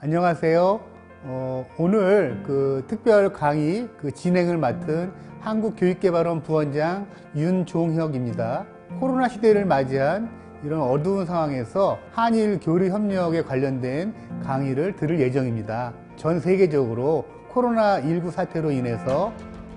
안녕하세요. 오늘 특별 강의 진행을 맡은 한국교육개발원 부원장 윤종혁입니다. 코로나 시대를 맞이한 이런 어두운 상황에서 한일 교류 협력에 관련된 강의를 들을 예정입니다. 전 세계적으로 코로나19 사태로 인해서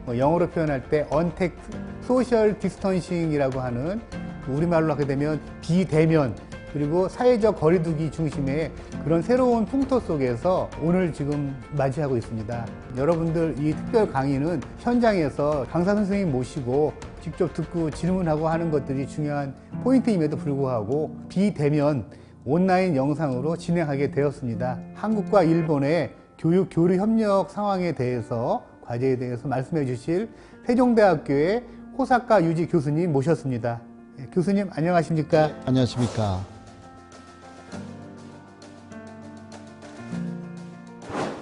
영어로 표현할 때 언택트 소셜 디스턴싱이라고 하는 우리말로 하게 되면 비대면 그리고 사회적 거리두기 중심의 그런 새로운 풍토 속에서 오늘 지금 맞이하고 있습니다. 여러분들 이 특별 강의는 현장에서 강사 선생님 모시고 직접 듣고 질문하고 하는 것들이 중요한 포인트임에도 불구하고 비대면 온라인 영상으로 진행하게 되었습니다. 한국과 일본의 교육 교류 협력 상황에 대해서 과제에 대해서 말씀해 주실 세종대학교의 호사카 유지 교수님 모셨습니다. 교수님 안녕하십니까? 네, 안녕하십니까?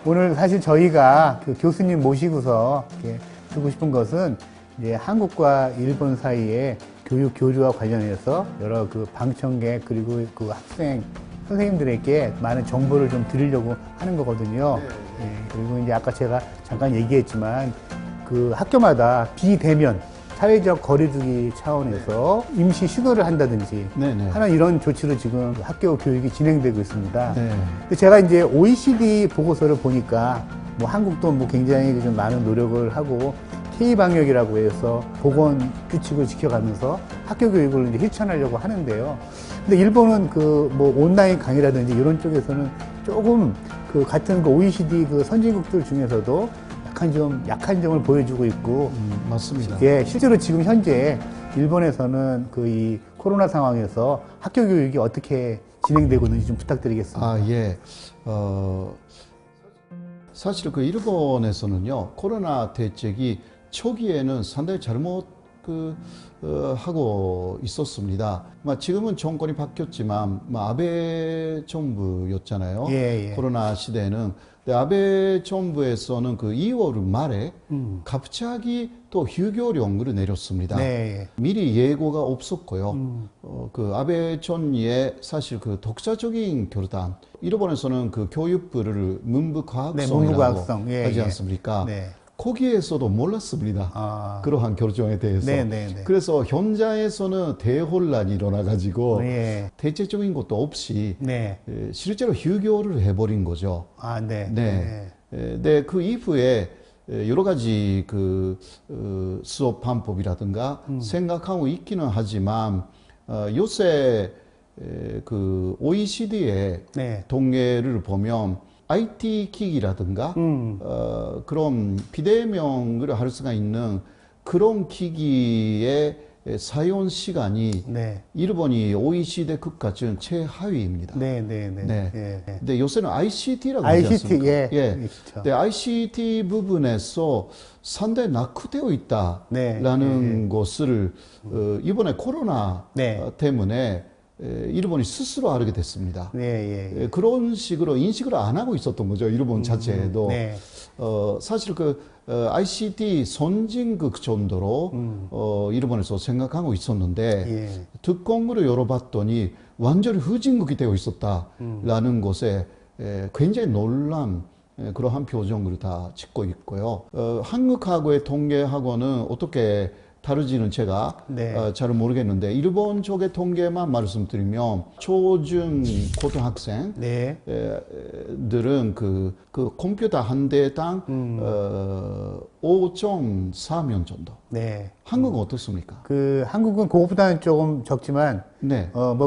오늘 사실 저희가 교수님 모시고서 이렇게 듣고 싶은 것은 이제 한국과 일본 사이의 교육 교류와 관련해서 여러 방청객 그리고 학생 선생님들에게 많은 정보를 좀 드리려고 하는 거거든요. 네. 그리고 이제 아까 제가 잠깐 얘기했지만 학교마다 비대면 사회적 거리두기 차원에서 임시 휴교를 한다든지 하는 이런 조치로 지금 학교 교육이 진행되고 있습니다. 근데 제가 이제 OECD 보고서를 보니까 한국도 굉장히 좀 많은 노력을 하고 K방역이라고 해서 보건 규칙을 지켜가면서 학교 교육을 이제 실천하려고 하는데요. 근데 일본은 온라인 강의라든지 이런 쪽에서는 조금 같은 OECD 선진국들 중에서도 약한 점을 보여주고 있고. 맞습니다. 예, 실제로 지금 현재 일본에서는 이 코로나 상황에서 학교 교육이 어떻게 진행되고 있는지 좀 부탁드리겠습니다. 아, 예. 사실 일본에서는요, 코로나 대책이 초기에는 상당히 잘못 하고 있었습니다. 지금은 정권이 바뀌었지만 아베 정부였잖아요. 코로나 시대에는. 근데 아베 정부에서는 2월 말에 갑자기 또 휴교령을 내렸습니다. 미리 예고가 없었고요. 아베 전의 사실 독자적인 결단. 일본에서는 교육부를 문부과학성이라고 하지 않습니까? 거기에서도 몰랐습니다. 그러한 결정에 대해서. 그래서 현장에서는 대혼란이 일어나가지고 대체적인 것도 없이 실제로 휴교를 해버린 거죠. 그 이후에 여러 가지 수업 방법이라든가 생각하고 있기는 하지만 요새 OECD의 통계를 보면 IT 기기라든가 그런 비대면을 할 수가 있는 그런 기기의 사용 시간이 일본이 OECD 국가 중 최하위입니다. 근데 요새는 ICT라고 하지 않습니까? 근데 ICT 부분에서 상당히 낙후되어 있다라는 것을 이번에 코로나 때문에 일본이 스스로 알게 됐습니다. 그런 식으로 인식을 안 하고 있었던 거죠. 일본 자체에도. 사실 ICT 선진국 정도로 일본에서 생각하고 있었는데 특공으로 열어봤더니 완전히 후진국이 되어 있었다라는 것에 굉장히 놀란 그러한 표정을 다 짓고 있고요. 한국하고의 통계하고는 어떻게 다르지는 제가 잘 모르겠는데 일본 쪽의 통계만 말씀드리면 초중 고등학생들은 컴퓨터 한 대당 5.4명 정도. 한국은 어떻습니까? 한국은 그것보다는 조금 적지만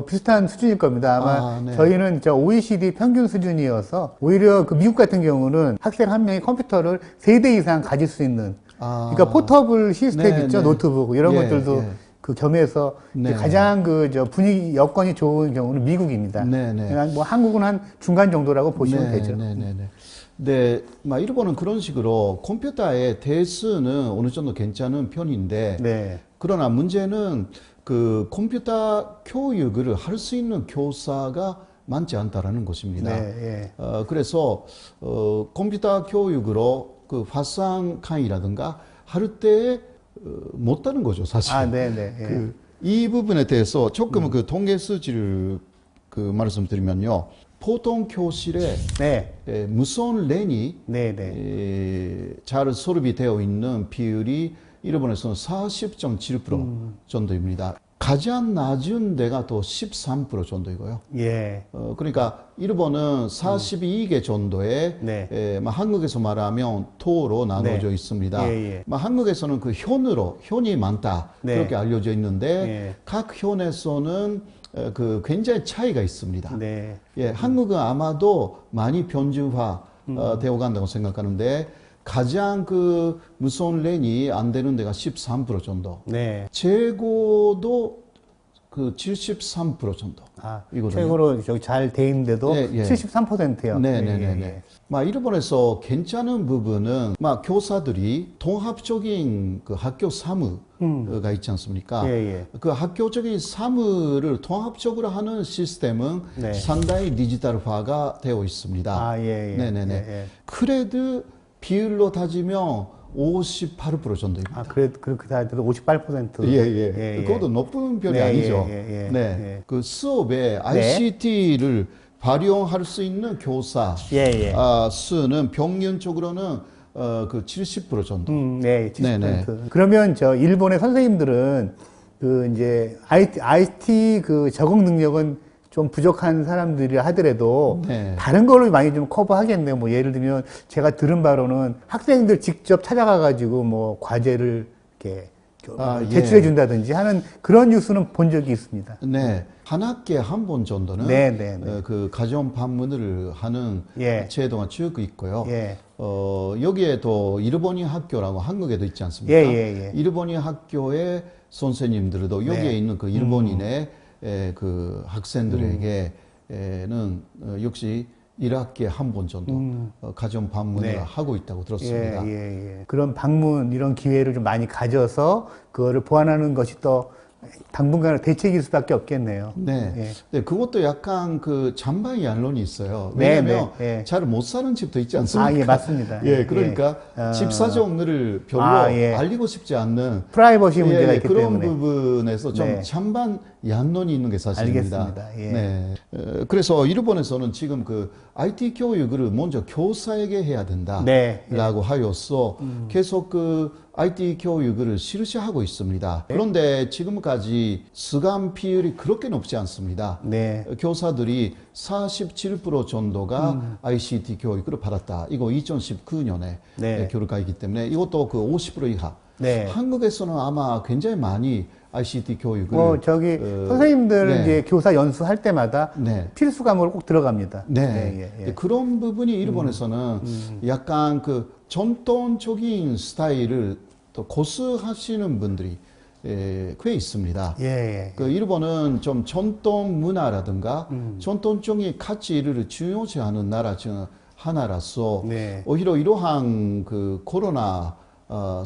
비슷한 수준일 겁니다. 아마 저희는 OECD 평균 수준이어서 오히려 미국 같은 경우는 학생 한 명이 컴퓨터를 3대 이상 가질 수 있는 그러니까 포터블 시스템 있죠. 노트북 이런 것들도 겸해서 가장 분위기 여건이 좋은 경우는 미국입니다. 한국은 한 중간 정도라고 보시면 되죠. 일본은 그런 식으로 컴퓨터의 대수는 어느 정도 괜찮은 편인데 그러나 문제는 컴퓨터 교육을 할 수 있는 교사가 많지 않다라는 것입니다. 그래서 컴퓨터 교육으로 화상 강의라든가 할 때 못하는 거죠, 사실. 이 부분에 대해서 조금 통계 수치를 말씀드리면요. 보통 교실에 네. 무선 랜이 네, 네. 잘 수립이 되어 있는 비율이 일본에서는 40.7% 정도입니다. 가장 낮은 데가 또 13% 정도이고요. 예. 그러니까 일본은 42개 정도의 네. 한국에서 말하면 도로 나눠져 네. 있습니다. 예, 예. 한국에서는 그 현이 많다 네. 그렇게 알려져 있는데 예. 각 현에서는 그 굉장히 차이가 있습니다. 네. 예, 한국은 아마도 많이 편준화 되어 간다고 생각하는데 가장 그 무선 랜이 안 되는 데가 13% 정도. 네. 최고도 그 73% 정도. 아, 이거든요. 최고로 저기 잘 돼 있는데도 예, 예. 73%요. 네네네네. 일본에서 괜찮은 부분은 교사들이 통합적인 그 학교 사무가 있지 않습니까? 예, 예. 그 학교적인 사무를 통합적으로 하는 시스템은 네. 상당히 디지털화가 되어 있습니다. 아, 예, 예. 네네네. 예, 예. 그래도 비율로 따지면 58% 정도입니다. 아, 그렇게 다 해도 58%. 예, 예. 그것도 높은 편이 네, 아니죠. 예, 예, 네. 예. 그 수업에 ICT를 활용할 수 있는 교사 예, 예. 수는 평균적으로는 그 70% 정도. 네, 70%. 네네. 그러면 저 일본의 선생님들은 그 이제 IT 그 적응 능력은 좀 부족한 사람들이 하더라도 네. 다른 걸로 많이 좀 커버하겠네요. 뭐 예를 들면 제가 들은 바로는 학생들 직접 찾아가 가지고 뭐 과제를 이렇게 제출해 준다든지 하는 그런 뉴스는 본 적이 있습니다. 네. 한 학기에 한 번 정도는 네, 네, 네. 그 가정 방문을 하는 예. 제도가 쭉 있고요. 예. 여기에 또 일본인 학교라고 한국에도 있지 않습니까? 예, 예, 예. 일본인 학교의 선생님들도 여기에 네. 있는 그 일본인의 그 학생들에게는 역시 1학기에 한 번 정도 가정 방문을 네. 하고 있다고 들었습니다. 예, 예, 예. 그런 방문 이런 기회를 좀 많이 가져서 그거를 보완하는 것이 또 당분간은 대책일 수밖에 없겠네요. 네. 예. 네, 그것도 약간 그 잔방의 양론이 있어요. 네, 왜냐하면 네, 예. 잘 못 사는 집도 있지 않습니까? 아, 예, 맞습니다. 예, 그러니까 예. 집 사정을 별로 예. 알리고 싶지 않는 프라이버시 문제가 있기 그런 때문에. 부분에서 좀 네. 잔반 양론이 있는 게 사실입니다. 알겠습니다. 예. 네. 그래서 일본에서는 지금 그 IT 교육을 먼저 교사에게 해야 된다라고 네. 하여서 계속 그 IT 교육을 실시하고 있습니다. 그런데 지금까지 수강 비율이 그렇게 높지 않습니다. 네. 교사들이 47% 정도가 ICT 교육을 받았다. 이거 2019년에 네. 교육가이기 때문에 이것도 그 50% 이하. 네. 한국에서는 아마 굉장히 많이 ICT 교육을 선생님들 네. 이제 교사 연수할 때마다 네. 필수 과목으로 꼭 들어갑니다. 네. 예, 예. 그런 부분이 일본에서는 약간 그 전통적인 스타일을 또 고수하시는 분들이 꽤 있습니다. 예, 예. 그 일본은 좀 전통 문화라든가 전통적인 가치를 중요시하는 나라 중 하나라서 네. 오히려 이러한 그 코로나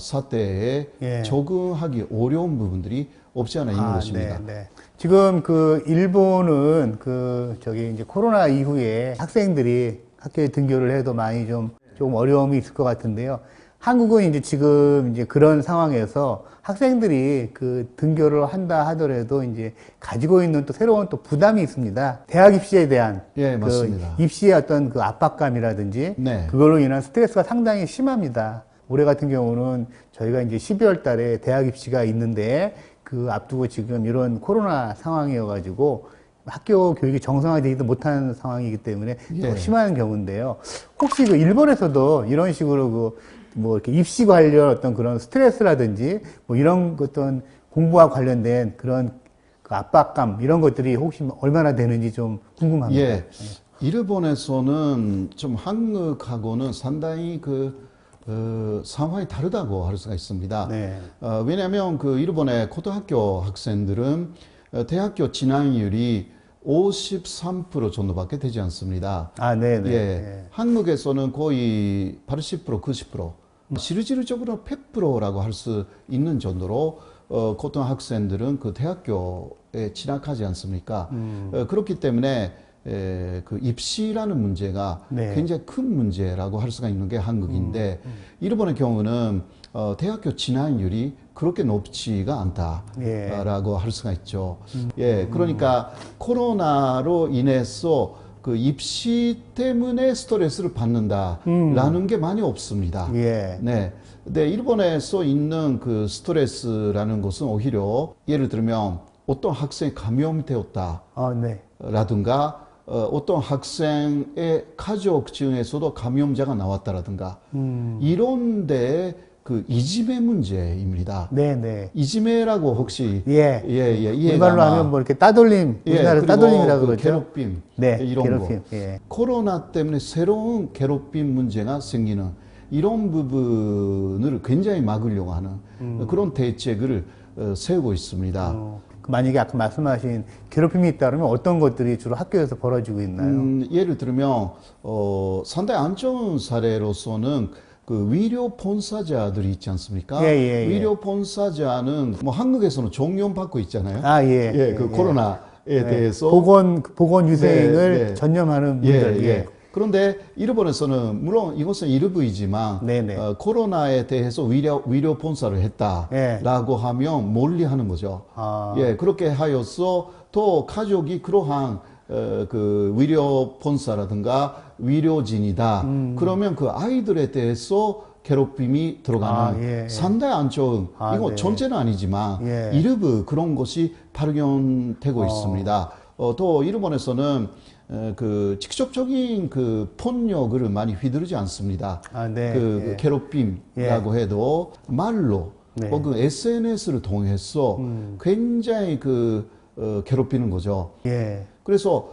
사태에 예. 적응하기 어려운 부분들이 없지 않아 있는 것입니다. 네, 네. 지금 그 일본은 그 저기 이제 코로나 이후에 학생들이 학교에 등교를 해도 많이 좀 어려움이 있을 것 같은데요. 한국은 이제 지금 이제 그런 상황에서 학생들이 그 등교를 한다 하더라도 이제 가지고 있는 또 새로운 또 부담이 있습니다. 대학 입시에 대한 예, 그 맞습니다. 입시의 어떤 그 압박감이라든지 네. 그걸로 인한 스트레스가 상당히 심합니다. 올해 같은 경우는 저희가 이제 12월 달에 대학 입시가 있는데 그 앞두고 지금 이런 코로나 상황이어가지고 학교 교육이 정상화되지도 못하는 상황이기 때문에 더 예. 심한 경우인데요. 혹시 그 일본에서도 이런 식으로 그 뭐 이렇게 입시 관련 어떤 그런 스트레스라든지 뭐 이런 어떤 공부와 관련된 그런 그 압박감 이런 것들이 혹시 얼마나 되는지 좀 궁금합니다. 예. 일본에서는 좀 한국하고는 상당히 상황이 다르다고 할 수가 있습니다. 네. 왜냐하면 그 일본의 고등학교 학생들은 대학교 진학률이 53% 정도밖에 되지 않습니다. 아, 네네. 예. 예. 한국에서는 거의 80%, 90%. 실질적으로 100%라고 할 수 있는 정도로 고등학생들은 그 대학교에 진학하지 않습니까? 그렇기 때문에 그 입시라는 문제가 네. 굉장히 큰 문제라고 할 수가 있는 게 한국인데 일본의 경우는 대학교 진학률이 그렇게 높지가 않다라고 할 수가 있죠. 예, 그러니까 코로나로 인해서 그 입시 때문에 스트레스를 받는다라는 게 많이 없습니다. 예. 네. 근데 일본에서 있는 그 스트레스라는 것은 오히려 예를 들면 어떤 학생이 감염되었다. 네. 라든가 어떤 학생의 가족 중에서도 감염자가 나왔다라든가 이런데 그 이지메 문제입니다. 네네. 이지메라고 혹시 예. 이해가 우리말로 하면 뭐 이렇게 따돌림, 우리나라에서 따돌림이라고 그 그러죠. 괴롭힘 네, 이런 괴롭힘. 거. 예. 코로나 때문에 새로운 괴롭힘 문제가 생기는 이런 부분을 굉장히 막으려고 하는 그런 대책을 세우고 있습니다. 만약에 아까 말씀하신 괴롭힘이 있다면 어떤 것들이 주로 학교에서 벌어지고 있나요? 예를 들면 상당히 안좋은 사례로서는 그 위료 본사자들이 있지 않습니까? 예. 위료 본사자는 뭐 한국에서는 종용 받고 있잖아요. 그 코로나에 대해서 보건 유생을 네. 전념하는 분들. 그런데 일본에서는 물론 이것은 일부이지만 코로나에 대해서 위료 본사를 했다라고 하면 몰리하는 거죠. 그렇게 하여서 또 가족이 그러한 그 위료 본사라든가 위료진이다. 그러면 그 아이들에 대해서 괴롭힘이 들어가는 상당히 안 좋은 이거 전체는 아니지만 일부 그런 것이 발견되고 있습니다. 또 일본에서는 그 직접적인 그 폭력을 많이 휘두르지 않습니다. 그 괴롭힘이라고 해도 말로 혹은 SNS를 통해서 굉장히 그 괴롭히는 거죠. 그래서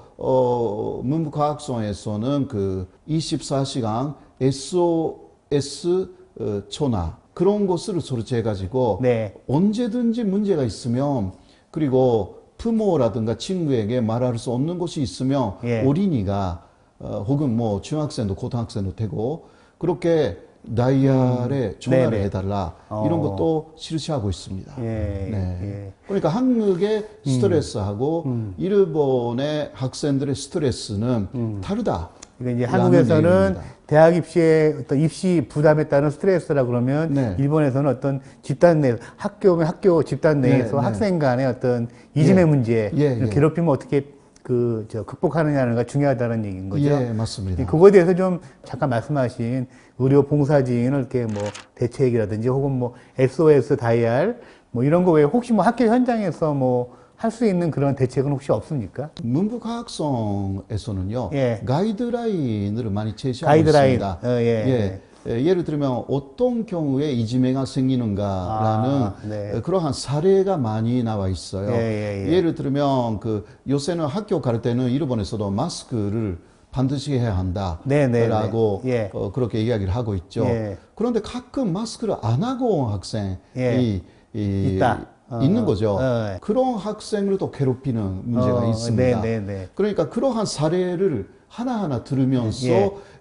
문부科学省에서는 그 24시간 SOS 전화 그런 것을 설치해 가지고 언제든지 문제가 있으면 그리고 부모라든가 친구에게 말할 수 없는 것이 있으면 어린이가 혹은 뭐 중학생도 고등학생도 되고 그렇게 다이얼에 전화를 해달라 이런 것도 실시하고 있습니다. 그러니까 한국의 스트레스하고 일본의 학생들의 스트레스는 다르다. 그러니까 이제 한국에서는 얘기입니다. 대학 입시에 어떤 입시 부담에 따른 스트레스라 그러면 일본에서는 어떤 집단 내 학교면 학교 집단 내에서 학생 간의 어떤 이지메 문제, 괴롭힘을 어떻게 극복하느냐가 중요하다는 얘기인 거죠. 맞습니다. 그거에 대해서 좀 잠깐 말씀하신 의료 봉사진을 이렇게 뭐 대책이라든지 혹은 뭐 SOS 다이얼 뭐 이런 거 외에 혹시 뭐 학교 현장에서 뭐 할 수 있는 그런 대책은 혹시 없습니까? 문부科学省에서는요 가이드라인을 많이 제시하고 있습니다. 예를 들면 어떤 경우에 이지메가 생기는가라는 그러한 사례가 많이 나와 있어요. 예를 들면 그 요새는 학교 갈 때는 일본에서도 마스크를 반드시 해야 한다라고 그렇게 이야기를 하고 있죠. 그런데 가끔 마스크를 안 하고 온 학생이 있는 거죠. 그런 학생을 또 괴롭히는 문제가 있습니다. 그러니까 그러한 사례를 하나하나 들으면서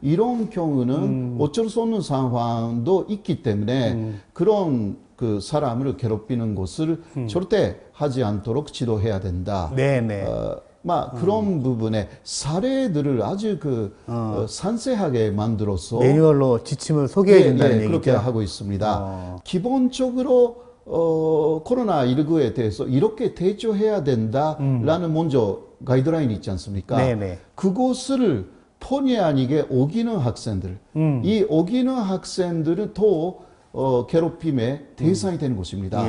이런 경우는 어쩔 수 없는 상황도 있기 때문에 그런 그 사람을 괴롭히는 것을 절대 하지 않도록 지도해야 된다. 그런 부분에 사례들을 아주 상세하게 만들어서 매뉴얼로 지침을 소개해 준다는 얘기죠. 그렇게 하고 있습니다. 기본적으로 코로나19에 대해서 이렇게 대처해야 된다라는 먼저 가이드라인이 있지 않습니까? 그것을 본의 아니게 어기는 학생들, 이 어기는 학생들은 또 괴롭힘의 대상이 되는 것입니다.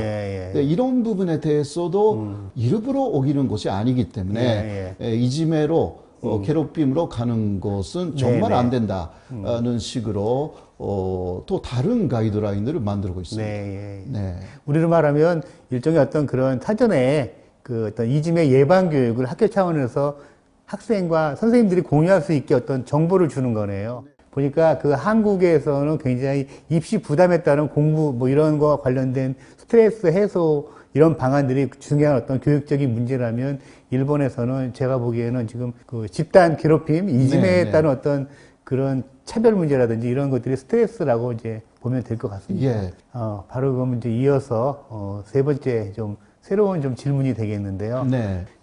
이런 부분에 대해서도 일부러 어기는 것이 아니기 때문에 이지메로 괴롭힘으로 가는 것은 정말 안 된다는 식으로 또 다른 가이드라인들을 만들고 있습니다. 우리로 말하면 일종의 어떤 그런 사전에 그 어떤 이지메 예방 교육을 학교 차원에서 학생과 선생님들이 공유할 수 있게 어떤 정보를 주는 거네요. 보니까 그 한국에서는 굉장히 입시 부담에 따른 공부 뭐 이런 거와 관련된 스트레스 해소 이런 방안들이 중요한 어떤 교육적인 문제라면 일본에서는 제가 보기에는 지금 그 집단 괴롭힘, 이지메에 따른 어떤 그런 차별 문제라든지 이런 것들이 스트레스라고 이제 보면 될 것 같습니다. 바로 그러면 이제 이어서 세 번째 좀 새로운 좀 질문이 되겠는데요.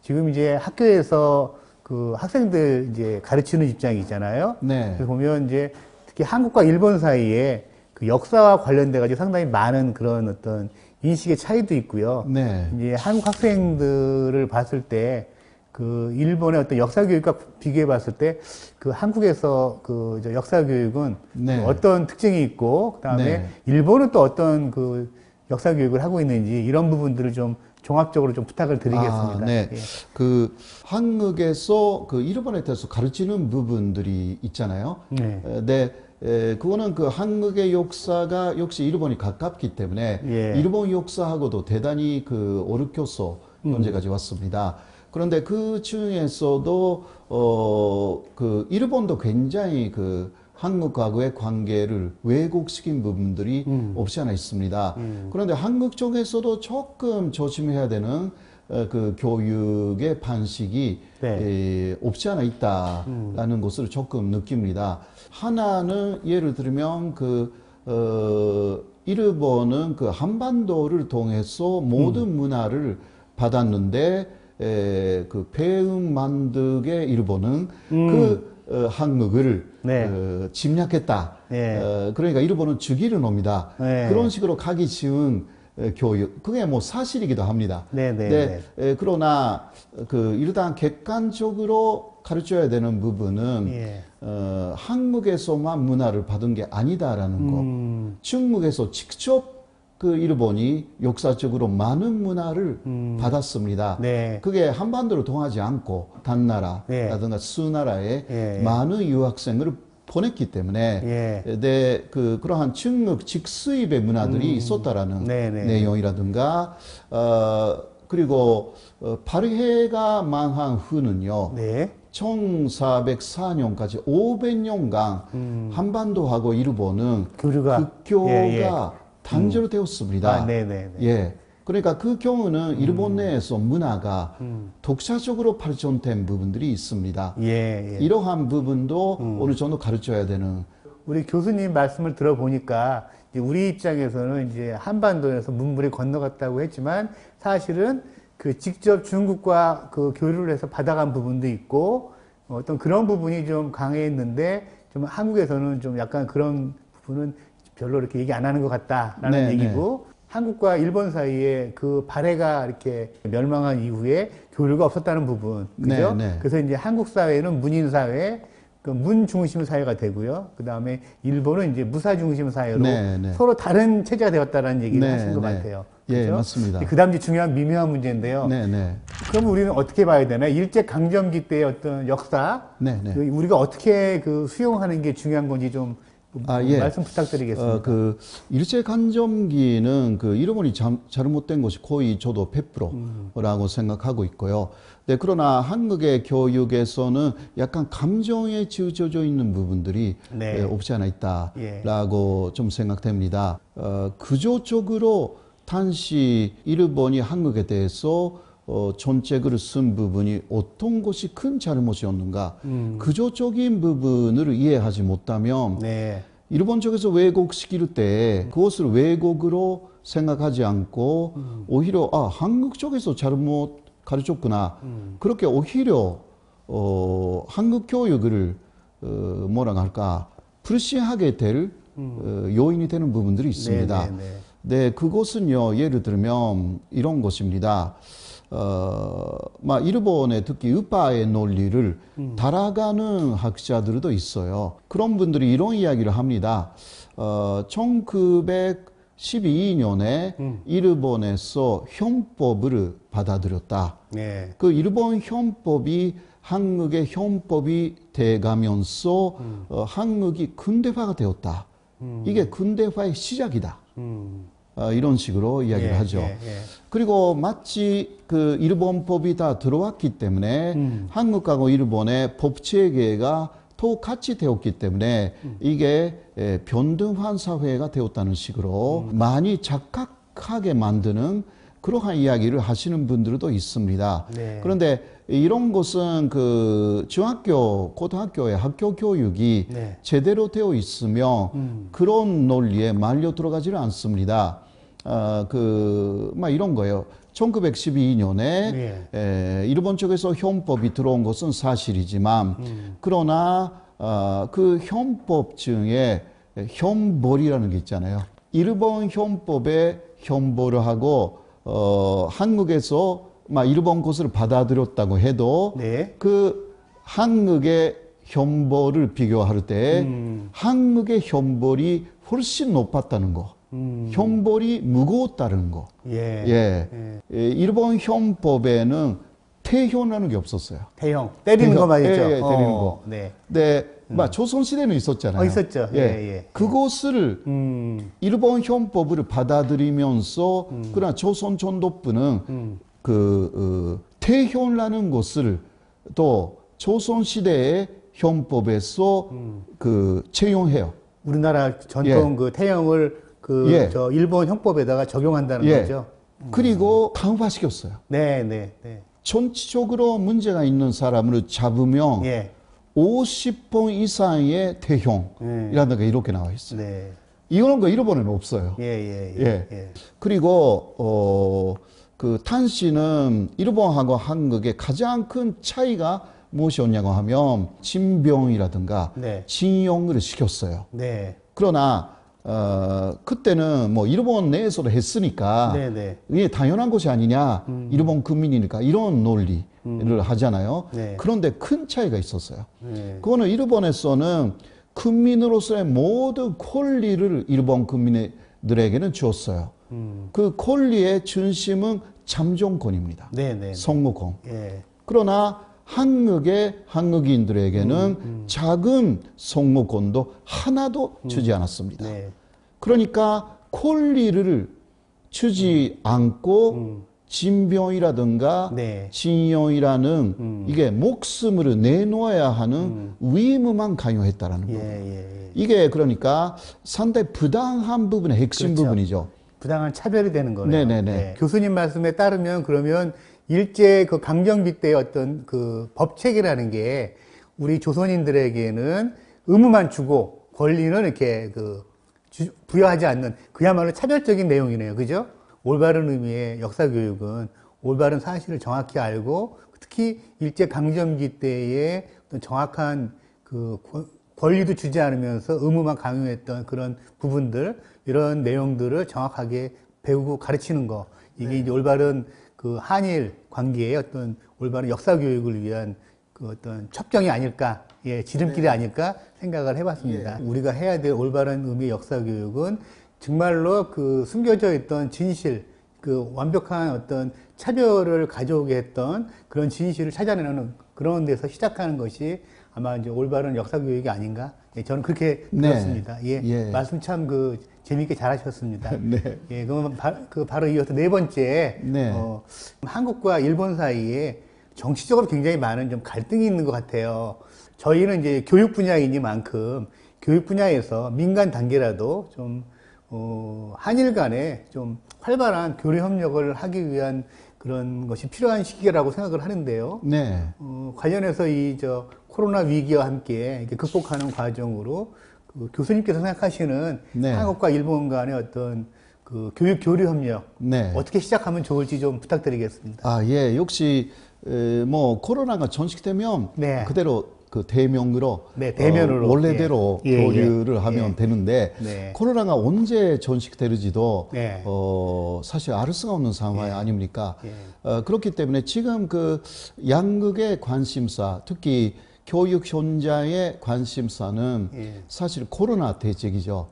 지금 이제 학교에서 그 학생들 이제 가르치는 입장이잖아요. 그래서 보면 이제 특히 한국과 일본 사이에 그 역사와 관련돼 가지고 상당히 많은 그런 어떤 인식의 차이도 있고요. 이제 한국 학생들을 봤을 때 그 일본의 어떤 역사 교육과 비교해 봤을 때 그 한국에서 그 역사 교육은 네. 어떤 특징이 있고 그다음에 네. 일본은 또 어떤 그 역사 교육을 하고 있는지 이런 부분들을 좀 종합적으로 좀 부탁을 드리겠습니다. 네. 예. 그 한국에서 그 일본에 대해서 가르치는 부분들이 있잖아요. 네. 그거는 그 한국의 역사가 역시 일본이 가깝기 때문에 일본 역사하고도 대단히 그 어렵겠어 현재까지 왔습니다. 그런데 그 중에서도 그 일본도 굉장히 그 한국과의 관계를 왜곡시킨 부분들이 없지 않아 있습니다. 그런데 한국 쪽에서도 조금 조심해야 되는 그 교육의 방식이 없지 않아 있다라는 것을 조금 느낍니다. 하나는 예를 들면 일본은 그 한반도를 통해서 모든 문화를 받았는데 그 배움 만득의 일본은 한국을 침략했다. 그러니까 일본은 죽이려 놉니다. 그런 식으로 가기 쉬운 교육, 그게 뭐 사실이기도 합니다. 그러나 일단 객관적으로 가르쳐야 되는 부분은 한국에서만 문화를 받은 게 아니다라는 거. 중국에서 직접 그 일본이 역사적으로 많은 문화를 받았습니다. 그게 한반도를 통하지 않고 단나라라든가 수나라에 많은 유학생을 보냈기 때문에 그러한 중국 직수입의 문화들이 있었다라는 내용이라든가 그리고 발해가 망한 후는요. 1404년까지 500년간 한반도하고 일본은 국교가 단절되었습니다. 그러니까 그 경우는 일본 내에서 문화가 독자적으로 발전된 부분들이 있습니다. 이러한 부분도 어느 정도 가르쳐야 되는. 우리 교수님 말씀을 들어보니까 우리 입장에서는 이제 한반도에서 문물이 건너갔다고 했지만 사실은 그 직접 중국과 그 교류를 해서 받아간 부분도 있고 어떤 그런 부분이 좀 강했는데 좀 한국에서는 좀 약간 그런 부분은 별로 이렇게 얘기 안 하는 것 같다라는 얘기고 한국과 일본 사이에 그 발해가 이렇게 멸망한 이후에 교류가 없었다는 부분, 그죠? 그래서 이제 한국 사회는 문인 사회, 그 문 중심 사회가 되고요. 그 다음에 일본은 이제 무사 중심 사회로 서로 다른 체제가 되었다라는 얘기를 하신 것 같아요. 그렇죠? 맞습니다. 그 다음 이제 중요한 미묘한 문제인데요. 그럼 우리는 어떻게 봐야 되나? 일제 강점기 때의 어떤 역사, 우리가 어떻게 그 수용하는 게 중요한 건지 좀 말씀 부탁드리겠습니다. 그 일제 강점기는 그 일본이 잘못된 것이 거의 저도 100%라고 생각하고 있고요. 그러나 한국의 교육에서는 약간 감정에 치우쳐져 있는 부분들이 없지 않아 있다라고 좀 생각됩니다. 구조적으로 당시 일본이 한국에 대해서 정책을 쓴 부분이 어떤 것이 큰 잘못이었는가 구조적인 부분을 이해하지 못하면 일본 쪽에서 왜곡시킬 때 그것을 왜곡으로 생각하지 않고 오히려 한국 쪽에서 잘못 가르쳤구나 그렇게 오히려 한국 교육을 뭐라 할까 불신하게 될 요인이 되는 부분들이 있습니다. 그것은요 예를 들면 이런 것입니다. 일본의 특히 의파의 논리를 따라가는 학자들도 있어요. 그런 분들이 이런 이야기를 합니다. 1912년에 일본에서 헌법을 받아들였다. 그 일본 헌법이 한국의 헌법이 돼가면서 한국이 근대화가 되었다. 이게 근대화의 시작이다. 이런 식으로 이야기를 하죠. 그리고 마치 그 일본법이 다 들어왔기 때문에 한국하고 일본의 법 체계가 똑같이 되었기 때문에 이게 변등한 사회가 되었다는 식으로 많이 착각하게 만드는 그러한 이야기를 하시는 분들도 있습니다. 그런데 이런 것은 그 중학교, 고등학교의 학교 교육이 제대로 되어 있으면 그런 논리에 말려 들어가지는 않습니다. 이런 거예요. 1912년에 일본 쪽에서 헌법이 들어온 것은 사실이지만 그러나 그 헌법 중에 헌벌이라는 게 있잖아요. 일본 헌법에 헌벌을 하고 한국에서 일본 것을 받아들였다고 해도 그 한국의 현벌을 비교할 때 한국의 현벌이 훨씬 높았다는 거. 현벌이 무거웠다는 거. 일본 현법에는 태형이라는 게 없었어요. 태형. 때리는 거 말이죠. 때리는 거. 네. 조선시대는 있었잖아요. 있었죠. 그것을 일본 현법을 받아들이면서 그러나 조선 전독부는 태형이라는 것을 또 조선시대의 현법에서 채용해요. 우리나라 전통 그 태형을 저 일본 형법에다가 적용한다는 거죠. 그리고 강화시켰어요. 전체적으로 문제가 있는 사람을 잡으면 50번 이상의 태형이라는 게 이렇게 나와 있어요. 이런 거 일본에는 없어요. 그리고 그 탄씨는 일본하고 한국의 가장 큰 차이가 무엇이었냐고 하면 징병이라든가 징용을 시켰어요. 그러나 그때는 뭐 일본 내에서도 했으니까 이게 당연한 것이 아니냐, 일본 국민이니까 이런 논리를 하잖아요. 그런데 큰 차이가 있었어요. 그거는 일본에서는 국민으로서의 모든 권리를 일본 국민들에게는 주었어요. 그 권리의 중심은 잠정권입니다. 선거권. 그러나 한국의 한국인들에게는 작은 선거권도 하나도 주지 않았습니다. 그러니까 권리를 주지 않고 진병이라든가 진용이라는 이게 목숨을 내놓아야 하는 의무만 강요했다라는 거예요. 이게 그러니까 상당히 부당한 부분의 핵심 부분이죠. 부당한 차별이 되는 거네요. 교수님 말씀에 따르면 그러면 일제 그 강점기 때의 어떤 그 법책이라는 게 우리 조선인들에게는 의무만 주고 권리는 이렇게 부여하지 않는 그야말로 차별적인 내용이네요. 그죠? 올바른 의미의 역사교육은 올바른 사실을 정확히 알고 특히 일제 강점기 때의 어떤 정확한 그 권리도 주지 않으면서 의무만 강요했던 그런 부분들, 이런 내용들을 정확하게 배우고 가르치는 거. 이게 이제 올바른 그 한일 관계의 어떤 올바른 역사 교육을 위한 그 어떤 첩경이 아닐까, 지름길이 아닐까 생각을 해봤습니다. 우리가 해야 될 올바른 의미의 역사 교육은 정말로 그 숨겨져 있던 진실, 그 완벽한 어떤 차별을 가져오게 했던 그런 진실을 찾아내는 그런 데서 시작하는 것이 아마 이제 올바른 역사 교육이 아닌가? 저는 그렇게 들었습니다. 말씀 참 재미있게 잘하셨습니다. 그러면 바로 이어서 네 번째, 한국과 일본 사이에 정치적으로 굉장히 많은 좀 갈등이 있는 것 같아요. 저희는 이제 교육 분야이니만큼 교육 분야에서 민간 단계라도 좀 한일 간에 좀 활발한 교류 협력을 하기 위한 그런 것이 필요한 시기라고 생각을 하는데요. 관련해서 코로나 위기와 함께 이렇게 극복하는 과정으로 교수님께서 생각하시는 한국과 일본 간의 어떤 그 교육 교류 협력 어떻게 시작하면 좋을지 좀 부탁드리겠습니다. 역시 뭐 코로나가 전식되면 그대로 그 대면으로 대면으로 원래대로 교류를 하면 되는데 코로나가 언제 전식될지도 사실 알 수가 없는 상황이 아닙니까? 그렇기 때문에 지금 그 양국의 관심사, 특히 교육 현장의 관심사는 사실 코로나 대책이죠.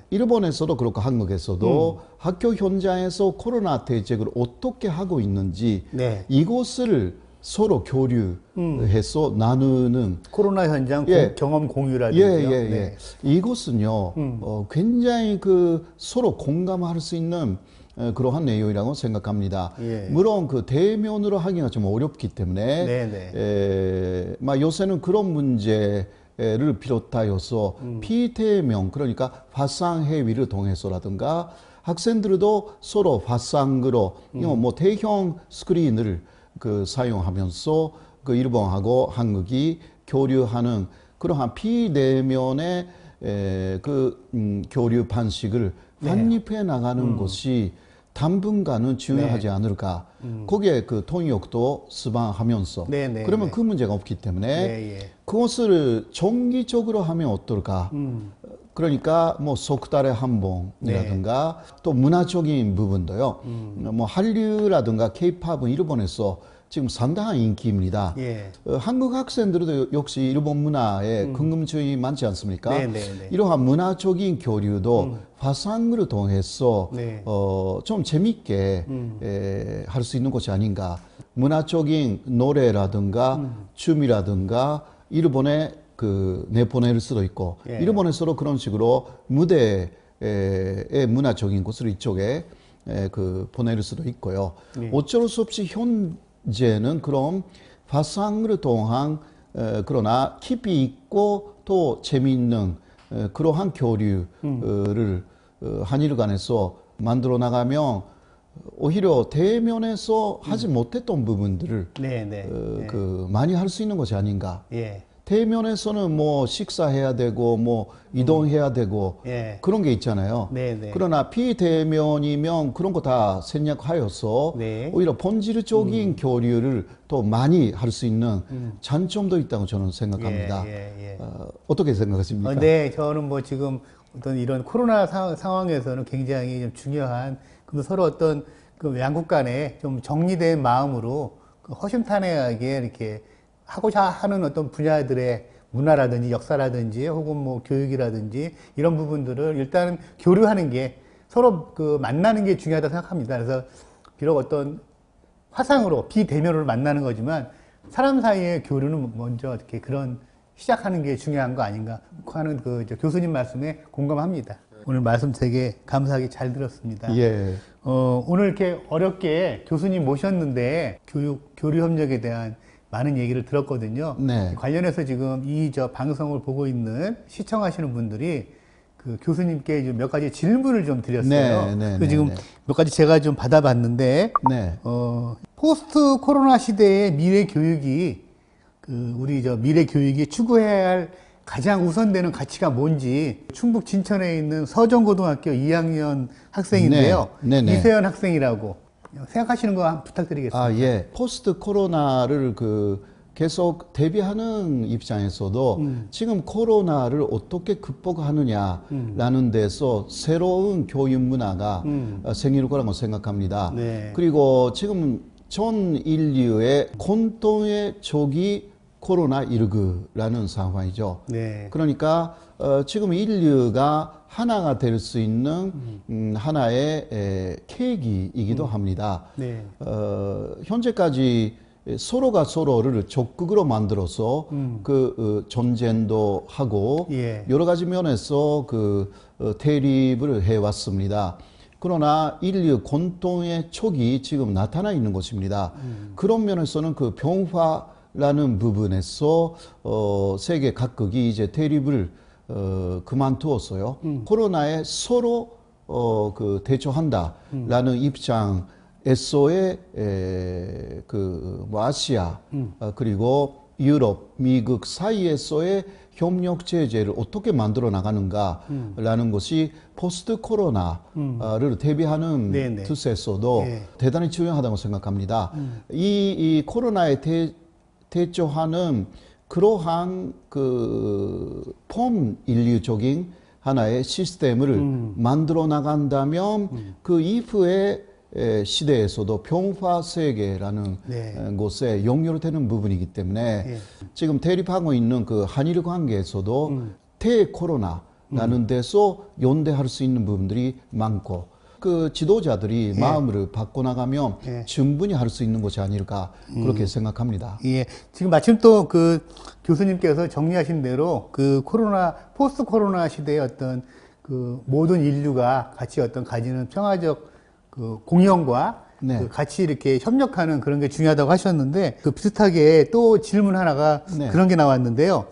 일본에서도 그렇고 한국에서도 학교 현장에서 코로나 대책을 어떻게 하고 있는지 이것을 서로 교류해서 나누는 코로나 현장 경험 공유라든지요. 이것은요 굉장히 서로 공감할 수 있는 그러한 내용이라고 생각합니다. 물론 그 대면으로 하기가 좀 어렵기 때문에 요새는 그런 문제를 비롯하여서 비대면, 그러니까 화상회의를 통해서라든가 학생들도 서로 화상으로 뭐 대형 스크린을 사용하면서 일본하고 한국이 교류하는 그러한 비대면의 교류 방식을 확립해 나가는 것이 당분간은 중요하지 않을까. 거기에 통역도 수반하면서 그러면 그 문제가 없기 때문에 그것을 정기적으로 하면 어떨까. 그러니까 뭐 석 달에 한 번이라든가 네. 또 문화적인 부분도요. 뭐 한류라든가 케이팝은 일본에서 지금 상당한 인기입니다. 예. 한국 학생들도 역시 일본 문화에 궁금증이 많지 않습니까? 이러한 문화적인 교류도 화상으로 통해서 네. 좀 재밌게 할 수 있는 것이 아닌가. 문화적인 노래라든가 춤이라든가 일본에 내보낼 수도 있고 예. 일본에서도 그런 식으로 무대의 문화적인 것을 이쪽에 보낼 수도 있고요. 예. 어쩔 수 없이 현재는 그런 화상으로 통한 그러나 깊이 있고 또 재미있는 그러한 교류를 한일 간에서 만들어 나가면 오히려 대면에서 하지 못했던 부분들을 많이 할 수 있는 것이 아닌가. 예. 대면에서는 뭐 식사해야 되고 뭐 이동해야 되고 예. 그런 게 있잖아요. 네네. 그러나 비대면이면 그런 거 다 생략하여서 네. 오히려 본질적인 교류를 또 많이 할 수 있는 장점도 있다고 저는 생각합니다. 어떻게 생각하십니까? 네, 저는 뭐 지금 어떤 이런 코로나 상황에서는 굉장히 좀 중요한 서로 어떤 양국 간에 좀 정리된 마음으로 허심탄회하게 이렇게 하고자 하는 어떤 분야들의 문화라든지 역사라든지 혹은 뭐 교육이라든지 이런 부분들을 일단은 교류하는 게 서로 만나는 게 중요하다고 생각합니다. 그래서 비록 어떤 화상으로 비대면으로 만나는 거지만 사람 사이의 교류는 먼저 이렇게 그런 시작하는 게 중요한 거 아닌가 하는 교수님 말씀에 공감합니다. 오늘 말씀 되게 감사하게 잘 들었습니다. 예. 오늘 이렇게 어렵게 교수님 모셨는데 교류 협력에 대한 많은 얘기를 들었거든요. 네. 관련해서 지금 저 방송을 보고 있는 시청하시는 분들이 교수님께 몇 가지 질문을 좀 드렸어요. 그래서 지금 몇 가지 제가 좀 받아봤는데, 포스트 코로나 시대의 미래 교육이 우리 미래 교육이 추구해야 할 가장 우선되는 가치가 뭔지 충북 진천에 있는 서정고등학교 2학년 학생인데요. 이세연 학생이라고. 생각하시는 거 한번 부탁드리겠습니다. 아, 예. 포스트 코로나를 계속 대비하는 입장에서도 지금 코로나를 어떻게 극복하느냐라는 데서 새로운 교육 문화가 생길 거라고 생각합니다. 네. 그리고 지금 전 인류의 공통의 적이 코로나19라는 상황이죠. 네. 그러니까 지금 인류가 하나가 될 수 있는 하나의 계기이기도 합니다. 네. 현재까지 서로가 서로를 적극으로 만들어서 전쟁도 하고 예. 여러 가지 면에서 대립을 해왔습니다. 그러나 인류 공통의 촉이 지금 나타나 있는 것입니다. 그런 면에서는 병화라는 부분에서 세계 각국이 이제 대립을 그만두었어요. 코로나에 서로 대처한다라는 입장에서의 아시아 그리고 유럽, 미국 사이에서의 협력 체제를 어떻게 만들어 나가는가라는 것이 포스트 코로나를 대비하는 뜻에서도 대단히 중요하다고 생각합니다. 이 코로나에 대처하는 그러한 인류적인 하나의 시스템을 만들어 나간다면 그 이후의 시대에서도 평화 세계라는 곳에 연결되는 부분이기 때문에 지금 대립하고 있는 한일 관계에서도 대코로나라는 데서 연대할 수 있는 부분들이 많고 지도자들이 마음을 바꿔나가면 충분히 할 수 있는 것이 아닐까 그렇게 생각합니다. 예. 지금 마침 또 교수님께서 정리하신 대로 포스트 코로나 시대의 어떤 모든 인류가 같이 가지는 평화적 공영과 같이 이렇게 협력하는 그런 게 중요하다고 하셨는데 비슷하게 또 질문 하나가 그런 게 나왔는데요.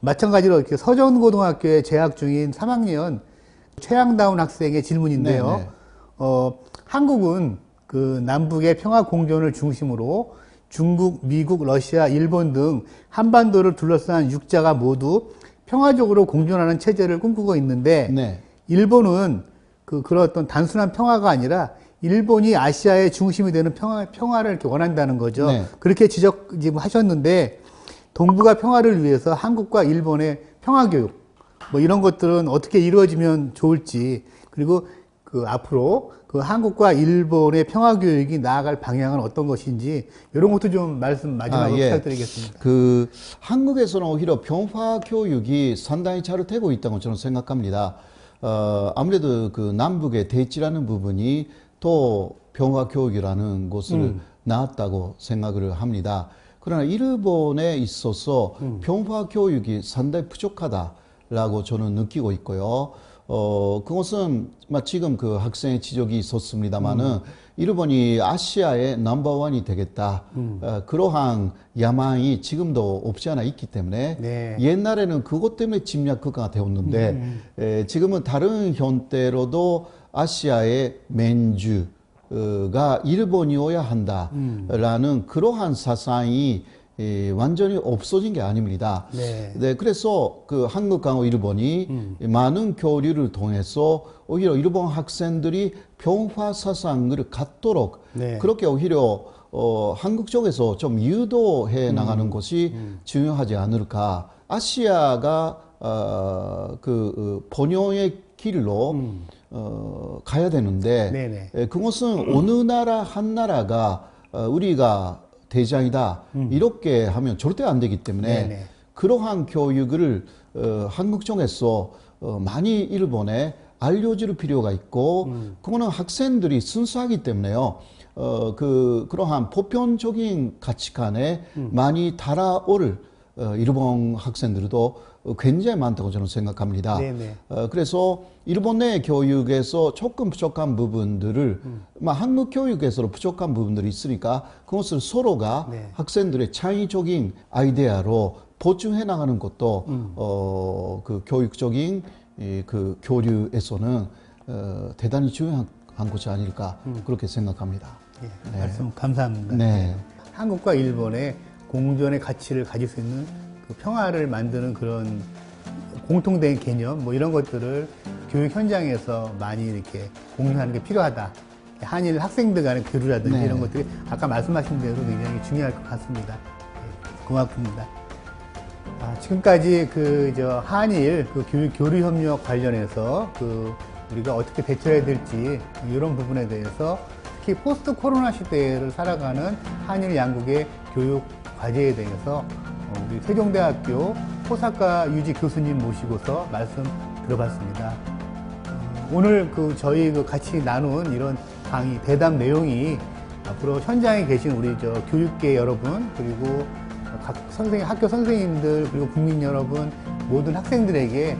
마찬가지로 이렇게 서정고등학교에 재학 중인 3학년 최양다운 학생의 질문인데요. 한국은 남북의 평화 공존을 중심으로 중국, 미국, 러시아, 일본 등 한반도를 둘러싼 육자가 모두 평화적으로 공존하는 체제를 꿈꾸고 있는데 일본은 그런 어떤 단순한 평화가 아니라 일본이 아시아의 중심이 되는 평화를 이렇게 원한다는 거죠. 그렇게 지금 하셨는데 동북아 평화를 위해서 한국과 일본의 평화 교육 뭐 이런 것들은 어떻게 이루어지면 좋을지, 그리고 그 앞으로 그 한국과 일본의 평화 교육이 나아갈 방향은 어떤 것인지 이런 것도 좀 말씀 마지막으로 부탁드리겠습니다. 그 한국에서는 오히려 평화 교육이 상당히 잘 되고 있다고 저는 생각합니다. 아무래도 그 남북의 대치라는 부분이 또 평화 교육이라는 곳을 나왔다고 생각을 합니다. 그러나 일본에 있어서 평화 교육이 상당히 부족하다라고 저는 느끼고 있고요. 그것은 지금 그 학생의 지적이 있었습니다만은 일본이 아시아의 넘버원이 되겠다. 그러한 야망이 지금도 없지 않아 있기 때문에 네. 옛날에는 그것 때문에 침략 국가가 되었는데 지금은 다른 형태로도 아시아의 맨주가 일본이어야 한다라는 그러한 사상이 완전히 없어진 게 아닙니다. 네. 그래서 그 한국하고 일본이 많은 교류를 통해서 오히려 일본 학생들이 평화 사상을 갖도록 네. 그렇게 오히려 한국 쪽에서 좀 유도해 나가는 것이 중요하지 않을까. 아시아가 번영의 길로 가야 되는데 그것은 어느 나라 한 나라가 우리가 대장이다 이렇게 하면 절대 안 되기 때문에 그러한 교육을 한국 쪽에서 많이 일본에 알려줄 필요가 있고 그거는 학생들이 순수하기 때문에요. 그러한 보편적인 가치관에 많이 달아올 일본 학생들도 굉장히 많다고 저는 생각합니다. 그래서 일본 내 교육에서 조금 부족한 부분들을 한국 교육에서 부족한 부분들이 있으니까 그것을 서로가 학생들의 창의적인 아이디어로 보충해 나가는 것도 그 교육적인 그 교류에서는 대단히 중요한 것이 아닐까 그렇게 생각합니다. 말씀 감사합니다. 한국과 일본의 공존의 가치를 가질 수 있는 그 평화를 만드는 그런 공통된 개념 뭐 이런 것들을 교육 현장에서 많이 이렇게 공유하는 게 필요하다. 한일 학생들 간의 교류라든지 이런 것들이 아까 말씀하신 대로 굉장히 중요할 것 같습니다. 고맙습니다. 지금까지 한일 그 교류 협력 관련해서 우리가 어떻게 대처해야 될지 이런 부분에 대해서 특히 포스트 코로나 시대를 살아가는 한일 양국의 교육 과제에 대해서 우리 세종대학교 호사카 유지 교수님 모시고서 말씀 들어봤습니다. 오늘 저희 같이 나눈 이런 강의, 대담 내용이 앞으로 현장에 계신 우리 교육계 여러분, 그리고 각 학교 선생님들, 그리고 국민 여러분, 모든 학생들에게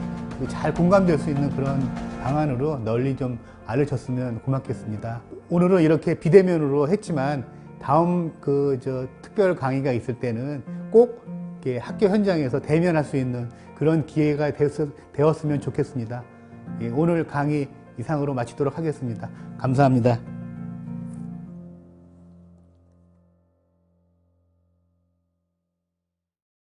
잘 공감될 수 있는 그런 방안으로 널리 좀 알려졌으면 고맙겠습니다. 오늘은 이렇게 비대면으로 했지만 다음 특별 강의가 있을 때는 꼭 학교 현장에서 대면할 수 있는 그런 기회가 되었으면 좋겠습니다. 오늘 강의 이상으로 마치도록 하겠습니다. 감사합니다.